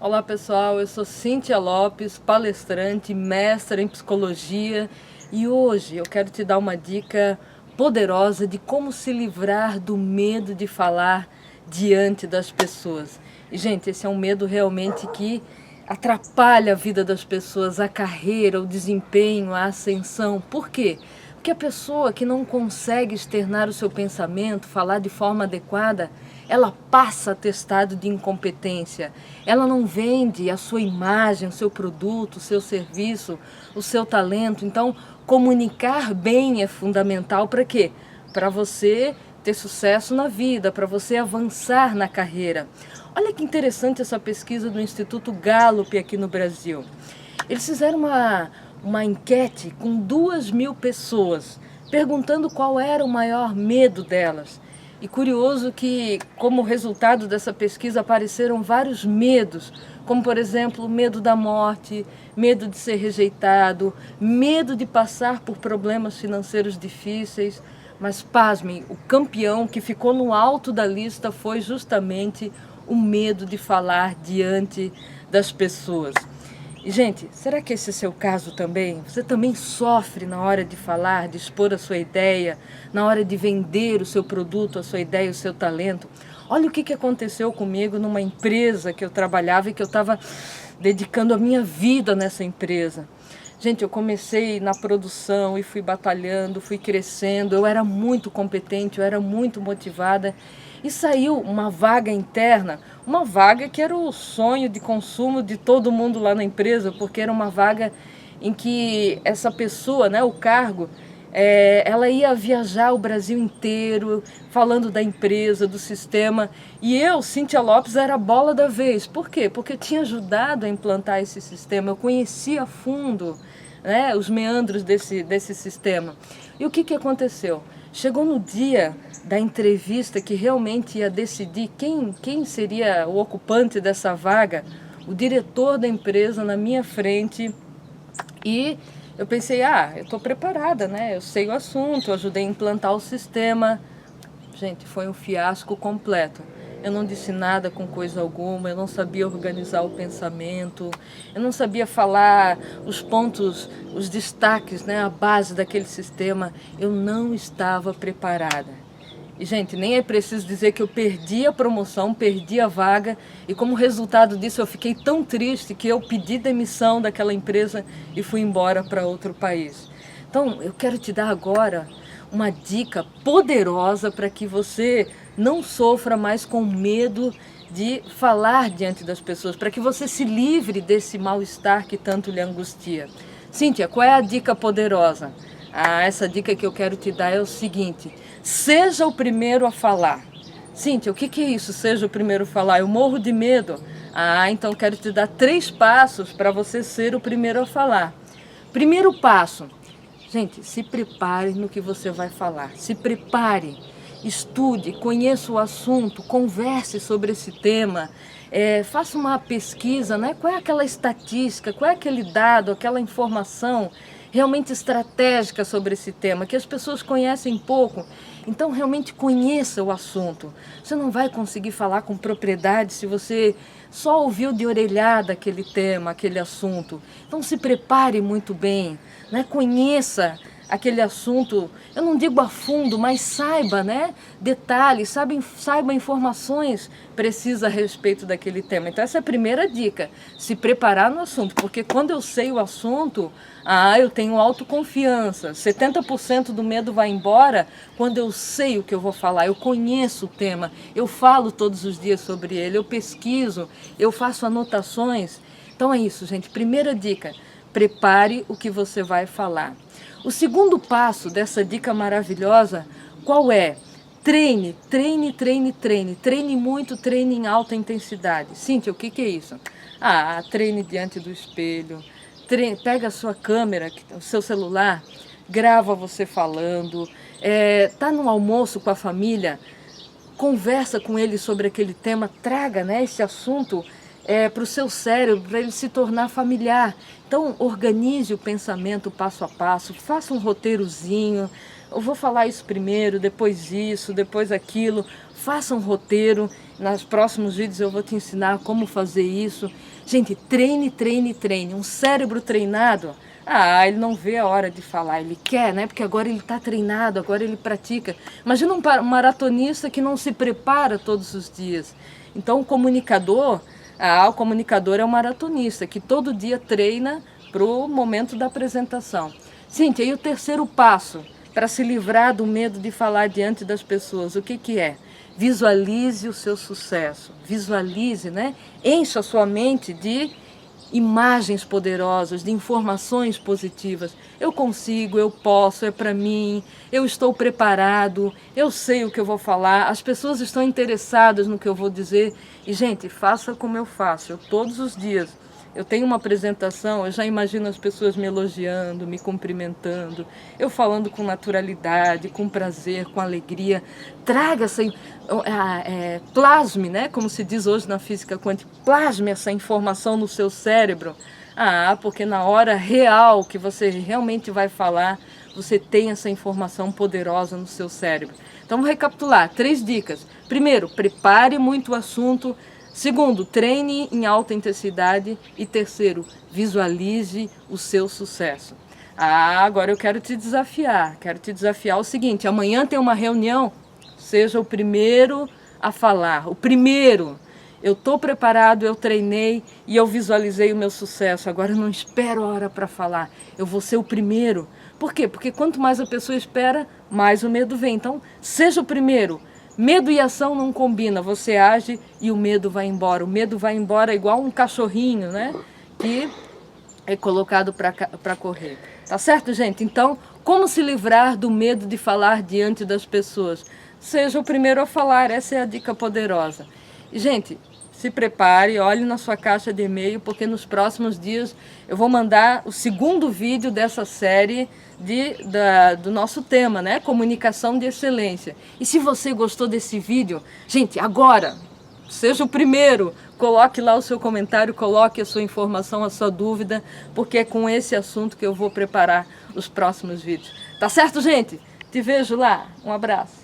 Olá pessoal, eu sou Cíntia Lopes, palestrante, mestra em psicologia e hoje eu quero te dar uma dica poderosa de como se livrar do medo de falar diante das pessoas. E gente, esse é um medo realmente que atrapalha a vida das pessoas, a carreira, o desempenho, a ascensão. Por quê? Porque a pessoa que não consegue externar o seu pensamento, falar de forma adequada, ela passa atestado de incompetência. Ela não vende a sua imagem, o seu produto, o seu serviço, o seu talento. Então, comunicar bem é fundamental para quê? Para você ter sucesso na vida, para você avançar na carreira. Olha que interessante essa pesquisa do Instituto Gallup aqui no Brasil. Eles fizeram uma enquete com 2.000 pessoas, perguntando qual era o maior medo delas. E curioso que, como resultado dessa pesquisa, apareceram vários medos, como, por exemplo, medo da morte, medo de ser rejeitado, medo de passar por problemas financeiros difíceis. Mas, pasmem, o campeão que ficou no alto da lista foi justamente o medo de falar diante das pessoas. E, gente, será que esse é o seu caso também? Você também sofre na hora de falar, de expor a sua ideia, na hora de vender o seu produto, a sua ideia, o seu talento? Olha o que aconteceu comigo numa empresa que eu trabalhava e que eu estava dedicando a minha vida nessa empresa. Gente, eu comecei na produção e fui batalhando, fui crescendo, eu era muito competente, eu era muito motivada. E saiu uma vaga interna, uma vaga que era o sonho de consumo de todo mundo lá na empresa, porque era uma vaga em que essa pessoa, né, o cargo, ela ia viajar o Brasil inteiro, falando da empresa, do sistema. E eu, Cíntia Lopes, era a bola da vez. Por quê? Porque eu tinha ajudado a implantar esse sistema, eu conhecia a fundo, né, os meandros desse sistema. E o que aconteceu? Chegou no dia da entrevista que realmente ia decidir quem seria o ocupante dessa vaga, o diretor da empresa na minha frente, e eu pensei, eu estou preparada, né? Eu sei o assunto, eu ajudei a implantar o sistema. Gente, foi um fiasco completo. Eu não disse nada com coisa alguma, eu não sabia organizar o pensamento, eu não sabia falar os pontos, os destaques, né, a base daquele sistema. Eu não estava preparada. E, gente, nem é preciso dizer que eu perdi a promoção, perdi a vaga, e como resultado disso eu fiquei tão triste que eu pedi demissão daquela empresa e fui embora para outro país. Então, eu quero te dar agora uma dica poderosa para que você não sofra mais com medo de falar diante das pessoas, para que você se livre desse mal-estar que tanto lhe angustia. Cíntia, qual é a dica poderosa? Essa dica que eu quero te dar é o seguinte: seja o primeiro a falar. Cíntia, o que é isso, seja o primeiro a falar? Eu morro de medo. Então quero te dar 3 passos para você ser o primeiro a falar. Primeiro passo: gente, se prepare no que você vai falar. Se prepare, estude, conheça o assunto, converse sobre esse tema, faça uma pesquisa, né? Qual é aquela estatística, qual é aquele dado, aquela informação realmente estratégica sobre esse tema, que as pessoas conhecem pouco. Então, realmente conheça o assunto. Você não vai conseguir falar com propriedade se você só ouviu de orelhada aquele tema, aquele assunto. Então, se prepare muito bem, né? Conheça aquele assunto, eu não digo a fundo, mas saiba, né, detalhes, saiba informações precisas a respeito daquele tema. Então essa é a primeira dica, se preparar no assunto, porque quando eu sei o assunto, eu tenho autoconfiança, 70% do medo vai embora quando eu sei o que eu vou falar, eu conheço o tema, eu falo todos os dias sobre ele, eu pesquiso, eu faço anotações. Então é isso, gente, primeira dica, prepare o que você vai falar. O segundo passo dessa dica maravilhosa, qual é? Treine, treine, treine, treine. Treine muito, treine em alta intensidade. Cíntia, o que é isso? Treine diante do espelho. Pega a sua câmera, o seu celular, grava você falando. Tá no almoço com a família, conversa com ele sobre aquele tema, traga, né, esse assunto para o seu cérebro, para ele se tornar familiar. Então, organize o pensamento passo a passo, faça um roteirozinho. Eu vou falar isso primeiro, depois isso, depois aquilo. faça um roteiro. Nos próximos vídeos eu vou te ensinar como fazer isso. Gente, treine, treine, treine. Um cérebro treinado, ele não vê a hora de falar, ele quer, né? Porque agora ele está treinado, agora ele pratica. Imagina um maratonista que não se prepara todos os dias. Então o comunicador é um maratonista, que todo dia treina para o momento da apresentação. Gente, aí o terceiro passo, para se livrar do medo de falar diante das pessoas, o que que é? Visualize o seu sucesso, visualize, né? Encha a sua mente de imagens poderosas, de informações positivas. Eu consigo, eu posso, é para mim, eu estou preparado, eu sei o que eu vou falar, as pessoas estão interessadas no que eu vou dizer. E, gente, faça como eu faço, todos os dias. Eu tenho uma apresentação, eu já imagino as pessoas me elogiando, me cumprimentando, eu falando com naturalidade, com prazer, com alegria. Traga essa, plasme, né? Como se diz hoje na física quântica, plasme essa informação no seu cérebro. Porque na hora real que você realmente vai falar, você tem essa informação poderosa no seu cérebro. Então, vamos recapitular. 3 dicas. Primeiro, prepare muito o assunto. Segundo, treine em alta intensidade. E terceiro, visualize o seu sucesso. Agora eu quero te desafiar. Quero te desafiar o seguinte: amanhã tem uma reunião, seja o primeiro a falar. O primeiro. Eu estou preparado, eu treinei e eu visualizei o meu sucesso. Agora eu não espero a hora para falar. Eu vou ser o primeiro. Por quê? Porque quanto mais a pessoa espera, mais o medo vem. Então, seja o primeiro. Medo e ação não combinam. Você age e o medo vai embora. O medo vai embora igual um cachorrinho, né? Que é colocado para correr. Tá certo, gente? Então, como se livrar do medo de falar diante das pessoas? Seja o primeiro a falar. Essa é a dica poderosa. E, gente, se prepare, olhe na sua caixa de e-mail, porque nos próximos dias eu vou mandar o segundo vídeo dessa série do nosso tema, né? Comunicação de excelência. E se você gostou desse vídeo, gente, agora, seja o primeiro, coloque lá o seu comentário, coloque a sua informação, a sua dúvida, porque é com esse assunto que eu vou preparar os próximos vídeos. Tá certo, gente? Te vejo lá. Um abraço.